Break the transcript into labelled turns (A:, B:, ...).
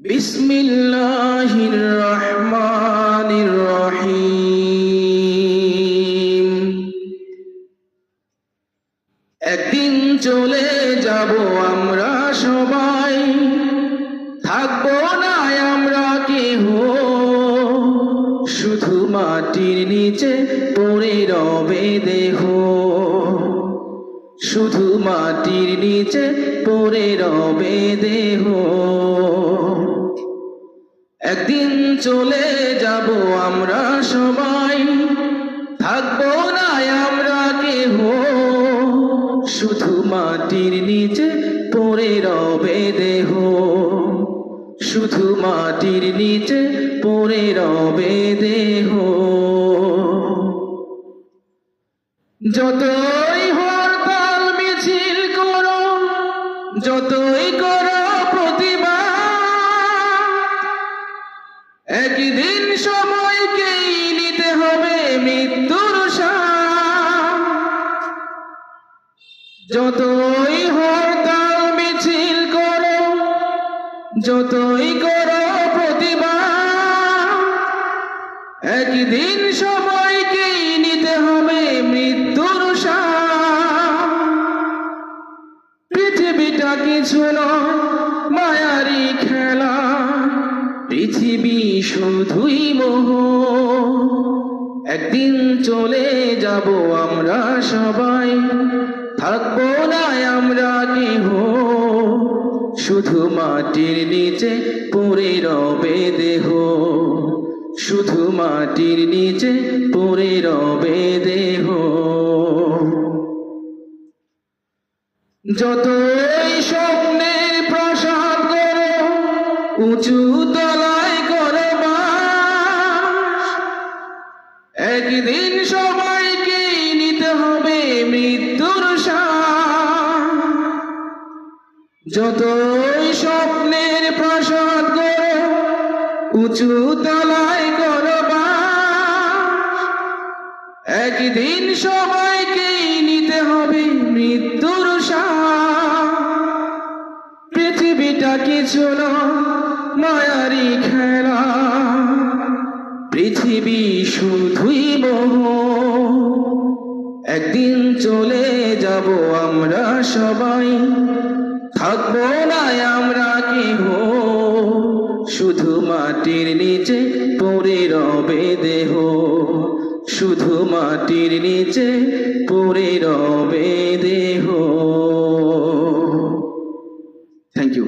A: বিসমিল্লাহির রহমানির রহিম। একদিন চলে যাব আমরা সবাই, থাকবো না আমরা কেহ, শুধু মাটির নিচে পড়ে রবে দেহ, শুধু মাটির নিচে পড়ে রবে দেহ। একদিন চলে যাব আমরা সবাই, থাকবো না আমরা কেহ, শুধু মাটির নিচে পড়ে রবে দেহ, শুধু মাটির নিচে পড়ে রবে দেহ। যতই হরতাল মিছিল করো, যতই করো প্রতিবাদ, একদিন সময়কেই নিতে হবে মৃত্যুর স্বাদ। যতই হরতাল মিছিল করো, যতই করো প্রতিবাদ, একদিন সময়কেই নিতে হবে মৃত্যুর স্বাদ। পৃথিবীটা কিছু নয় মায়ারি খেলা, পৃথিবী শুধুই মোহ। একদিন চলে যাব আমরা সবাই, থাকবো না আমরা কেহ, শুধু মাটির নিচে পড়ে রবে দেহ, শুধু মাটির নিচে পড়ে রবে দেহ। যতই স্বপ্নের প্রাসাদ করো, উঁচু তলায় করো বাস, একদিন সবাইকেই নিতে হবে মৃত্যুর স্বাদ। যতই স্বপ্নের প্রাসাদ করো, উঁচু তলায় করো বাস, একদিন সবাইকেই নিতে হবে মৃত্যুর স্বাদ। পৃথিবীটা কিছু নয় মায়ারি খেলা, পৃথিবী শুধুই মোহ। একদিন চলে যাব আমরা সবাই, থাকবো না আমরা কেহ, শুধু মাটির নিচে পড়ে রবে দেহ, শুধু মাটির নিচে পড়ে রবে দেহ। Thank you.